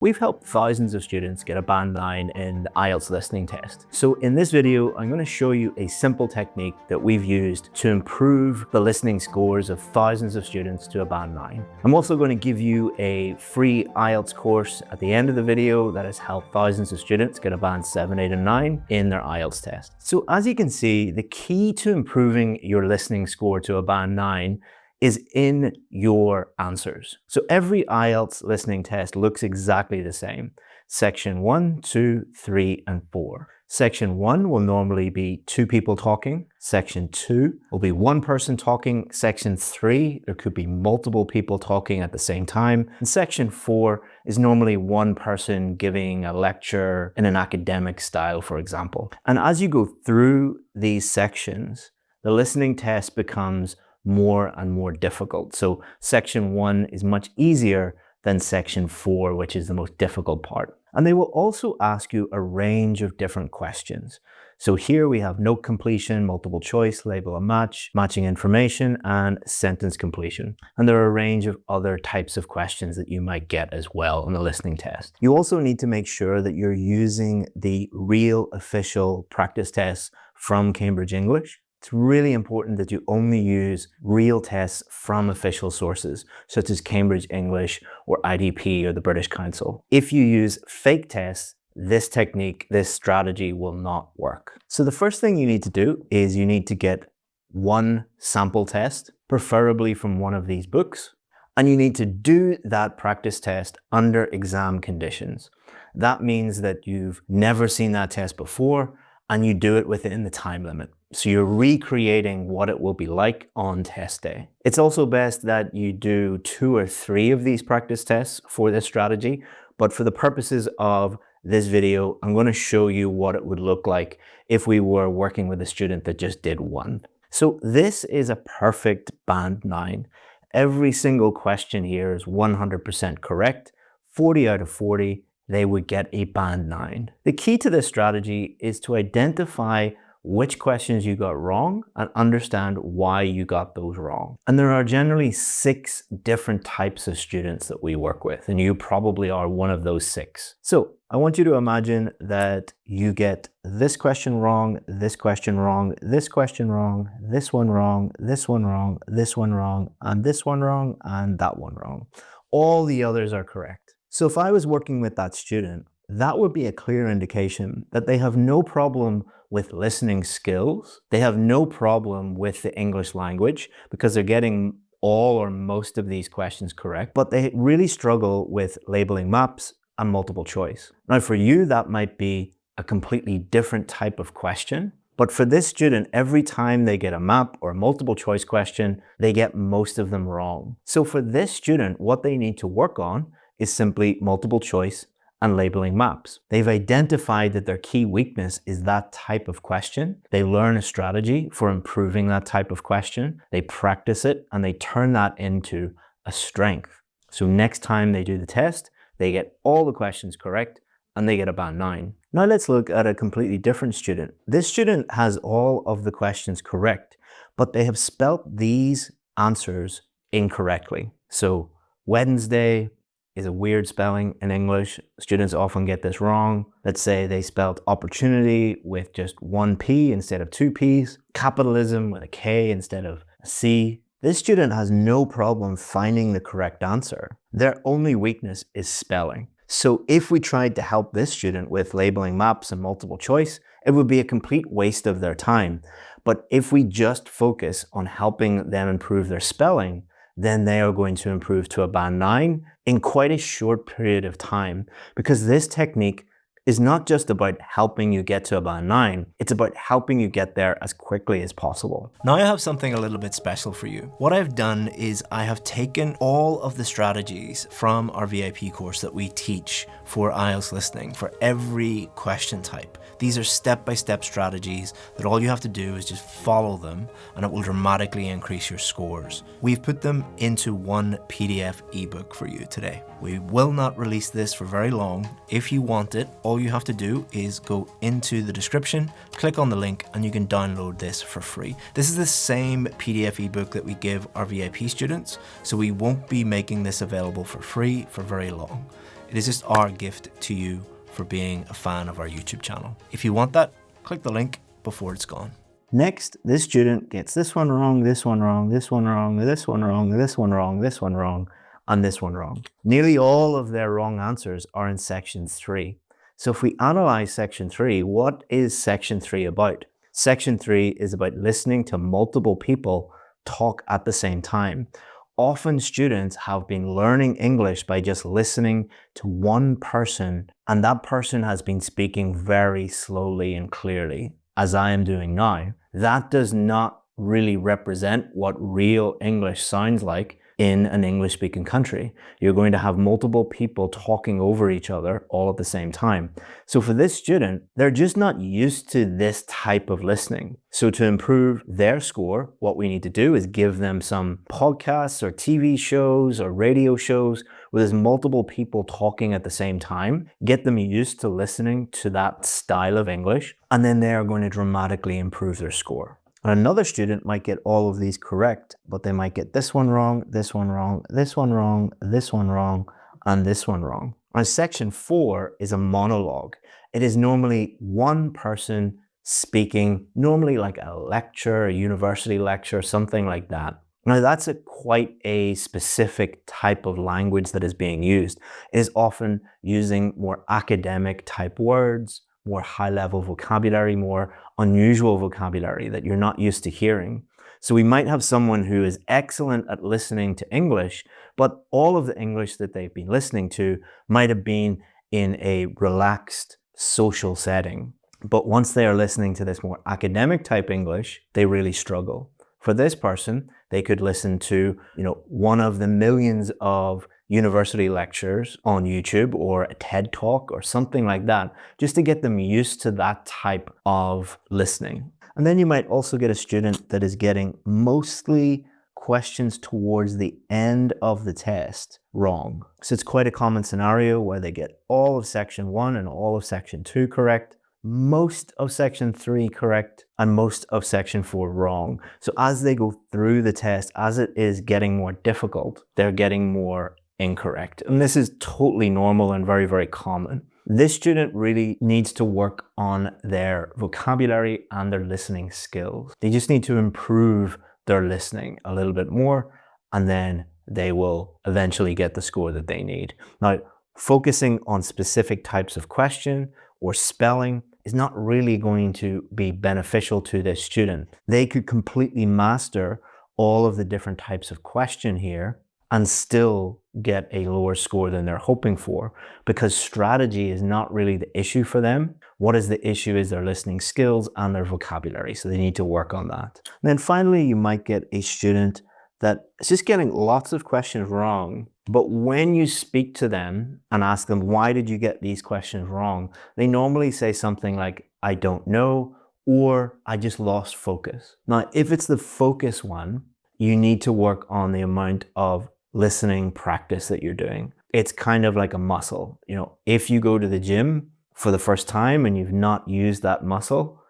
We've helped thousands of students get a band 9 in the IELTS listening test. So in this video, I'm going to show you a simple technique that we've used to improve the listening scores of thousands of students to a band 9. I'm also going to give you a free IELTS course at the end of the video that has helped thousands of students get a band 7, 8, and 9 in their IELTS test. So as you can see, the key to improving your listening score to a band 9 is in your answers. So every IELTS listening test looks exactly the same. Section 1, 2, 3, and 4. Section 1 will normally be 2 people talking. Section 2 will be 1 person talking. Section 3, there could be multiple people talking at the same time. And Section 4 is normally 1 person giving a lecture in an academic style, for example. And as you go through these sections, the listening test becomes more and more difficult. So section 1 is much easier than section 4, which is the most difficult part. And they will also ask you a range of different questions. So here we have note completion, multiple choice, label a match, matching information, and sentence completion. And there are a range of other types of questions that you might get as well on the listening test. You also need to make sure that you're using the real official practice tests from Cambridge English. It's really important that you only use real tests from official sources, such as Cambridge English or IDP or the British Council. If you use fake tests, this technique, this strategy will not work. So the first thing you need to do is you need to get 1 sample test, preferably from one of these books, and you need to do that practice test under exam conditions. That means that you've never seen that test before, and you do it within the time limit. So you're recreating what it will be like on test day. It's also best that you do 2 or 3 of these practice tests for this strategy, but for the purposes of this video, I'm going to show you what it would look like if we were working with a student that just did 1. So this is a perfect band 9. Every single question here is 100% correct, 40 out of 40. They would get a band 9. The key to this strategy is to identify which questions you got wrong and understand why you got those wrong. And there are generally 6 different types of students that we work with, and you probably are one of those 6. So I want you to imagine that you get this question wrong, this question wrong, this question wrong, this one wrong, this one wrong, this one wrong, and this one wrong, and that one wrong. All the others are correct. So if I was working with that student, that would be a clear indication that they have no problem with listening skills. They have no problem with the English language because they're getting all or most of these questions correct, but they really struggle with labeling maps and multiple choice. Now for you, that might be a completely different type of question, but for this student, every time they get a map or a multiple choice question, they get most of them wrong. So for this student, what they need to work on is simply multiple choice and labeling maps. They've identified that their key weakness is that type of question. They learn a strategy for improving that type of question. They practice it and they turn that into a strength. So next time they do the test, they get all the questions correct and they get a band 9. Now let's look at a completely different student. This student has all of the questions correct, but they have spelt these answers incorrectly. So Wednesday is a weird spelling in English. Students often get this wrong. Let's say they spelled opportunity with just 1 P instead of 2 Ps. Capitalism with a K instead of a C. This student has no problem finding the correct answer. Their only weakness is spelling. So if we tried to help this student with labeling maps and multiple choice, it would be a complete waste of their time. But if we just focus on helping them improve their spelling, then they are going to improve to a band 9 in quite a short period of time, because this technique is not just about helping you get to a band 9, it's about helping you get there as quickly as possible. Now I have something a little bit special for you. What I've done is I have taken all of the strategies from our VIP course that we teach for IELTS listening for every question type. These are step-by-step strategies that all you have to do is just follow them and it will dramatically increase your scores. We've put them into one PDF ebook for you today. We will not release this for very long. If you want it, all you have to do is go into the description, click on the link, and you can download this for free. This is the same PDF ebook that we give our VIP students, so we won't be making this available for free for very long. It is just our gift to you for being a fan of our YouTube channel. If you want that, click the link before it's gone. Next, this student gets this one wrong, this one wrong, this one wrong, this one wrong, this one wrong, this one wrong, and this one wrong. Nearly all of their wrong answers are in section 3. So if we analyze section 3, what is section 3 about? Section 3 is about listening to multiple people talk at the same time. Often students have been learning English by just listening to one person, and that person has been speaking very slowly and clearly, as I am doing now. That does not really represent what real English sounds like in an English-speaking country. You're going to have multiple people talking over each other all at the same time. So for this student, they're just not used to this type of listening. So to improve their score, what we need to do is give them some podcasts or TV shows or radio shows where there's multiple people talking at the same time, get them used to listening to that style of English, and then they are going to dramatically improve their score. And another student might get all of these correct, but they might get this one wrong, this one wrong, this one wrong, this one wrong, and this one wrong. And section 4 is a monologue. It is normally one person speaking, normally like a lecture, a university lecture, something like that. Now that's quite a specific type of language that is being used. It is often using more academic type words, more high-level vocabulary, more unusual vocabulary that you're not used to hearing. So we might have someone who is excellent at listening to English, but all of the English that they've been listening to might have been in a relaxed social setting. But once they are listening to this more academic type English, they really struggle. For this person, they could listen to, one of the millions of university lectures on YouTube or a TED Talk or something like that, just to get them used to that type of listening. And then you might also get a student that is getting mostly questions towards the end of the test wrong. So it's quite a common scenario where they get all of section 1 and all of section 2 correct, most of section 3 correct, and most of section 4 wrong. So as they go through the test, as it is getting more difficult, they're getting more incorrect. And this is totally normal and very, very common. This student really needs to work on their vocabulary and their listening skills. They just need to improve their listening a little bit more, and then they will eventually get the score that they need. Now, focusing on specific types of question or spelling is not really going to be beneficial to this student. They could completely master all of the different types of question here and still get a lower score than they're hoping for, because strategy is not really the issue for them. What is the issue is their listening skills and their vocabulary, so they need to work on that. And then finally, you might get a student that is just getting lots of questions wrong, but when you speak to them and ask them, why did you get these questions wrong? They normally say something like, I don't know, or I just lost focus. Now, if it's the focus one, you need to work on the amount of listening practice that you're doing. It's kind of like a muscle. If you go to the gym for the first time and you've not used that muscle,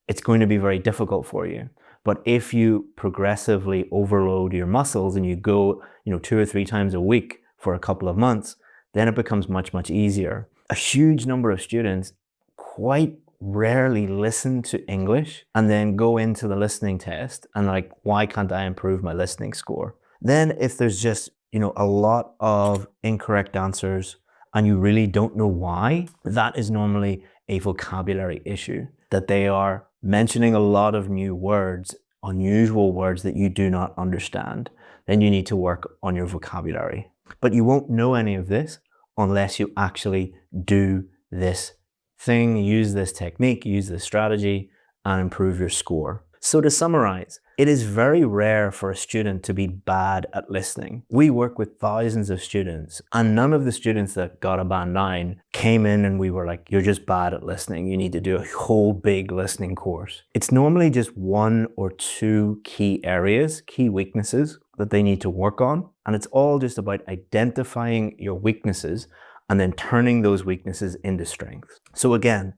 it's going to be very difficult for you. But if you progressively overload your muscles and you go, 2 or 3 times a week for a couple of months, then it becomes much, much easier. A huge number of students quite rarely listen to English and then go into the listening test and why can't I improve my listening score? Then if there's just, a lot of incorrect answers and you really don't know why, that is normally a vocabulary issue, that they are mentioning a lot of new words, unusual words that you do not understand. Then you need to work on your vocabulary. But you won't know any of this unless you actually do this thing, use this technique, use this strategy, and improve your score. So to summarize, it is very rare for a student to be bad at listening. We work with thousands of students, and none of the students that got a band 9 came in and we were like, you're just bad at listening. You need to do a whole big listening course. It's normally just 1 or 2 key areas, key weaknesses that they need to work on. And it's all just about identifying your weaknesses and then turning those weaknesses into strengths. So again,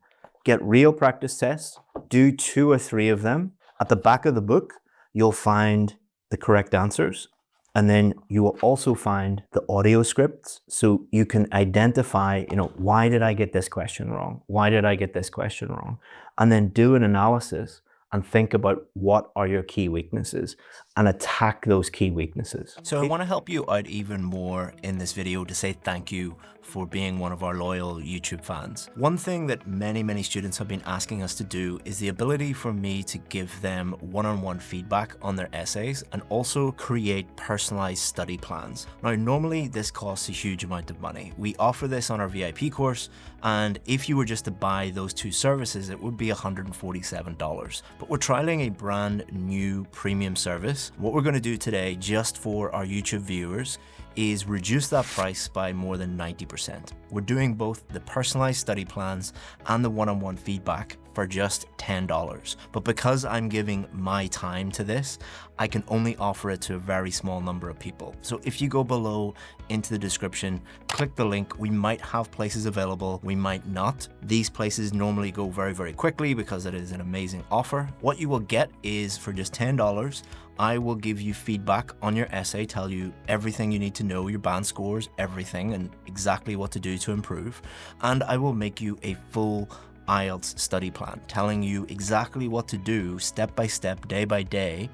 get real practice tests, do 2 or 3 of them. At the back of the book, you'll find the correct answers. And then you will also find the audio scripts. So you can identify, why did I get this question wrong? Why did I get this question wrong? And then do an analysis and think about what are your key weaknesses and attack those key weaknesses. So I want to help you out even more in this video to say thank you for being one of our loyal YouTube fans. One thing that many students have been asking us to do is the ability for me to give them one-on-one feedback on their essays and also create personalized study plans. Now, normally this costs a huge amount of money. We offer this on our VIP course, and if you were just to buy those two services, it would be $147. But we're trialing a brand new premium service. What we're going to do today, just for our YouTube viewers, is reduce that price by more than 90%. We're doing both the personalized study plans and the one-on-one feedback for just $10. But because I'm giving my time to this, I can only offer it to a very small number of people. So if you go below into the description, click the link. We might have places available, we might not. These places normally go very quickly because it is an amazing offer. What you will get is, for just $10, I will give you feedback on your essay, tell you everything you need to know, your band scores, everything, and exactly what to do to improve. And I will make you a full IELTS study plan, telling you exactly what to do step by step, day by day,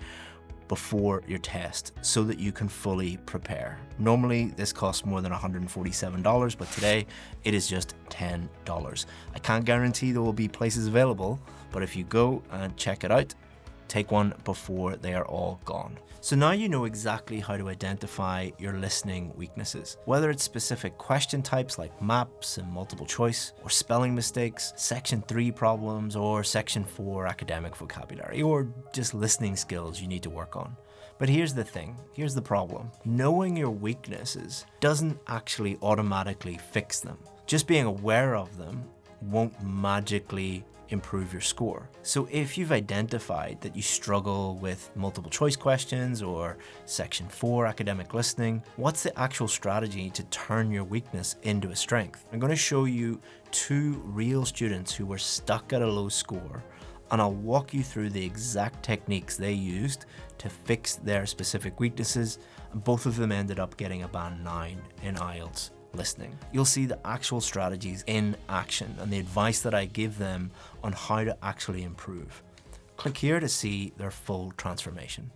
before your test, so that you can fully prepare. Normally this costs more than $147, but today it is just $10. I can't guarantee there will be places available, but if you go and check it out, take one before they are all gone. So now you know exactly how to identify your listening weaknesses, whether it's specific question types like maps and multiple choice, or spelling mistakes, section 3 problems, or section 4 academic vocabulary, or just listening skills you need to work on. But here's the thing, here's the problem. Knowing your weaknesses doesn't actually automatically fix them. Just being aware of them won't magically improve your score. So if you've identified that you struggle with multiple choice questions or section 4 academic listening, what's the actual strategy to turn your weakness into a strength? I'm going to show you 2 real students who were stuck at a low score, and I'll walk you through the exact techniques they used to fix their specific weaknesses, and both of them ended up getting a band 9 in IELTS listening. You'll see the actual strategies in action and the advice that I give them on how to actually improve. Click here to see their full transformation.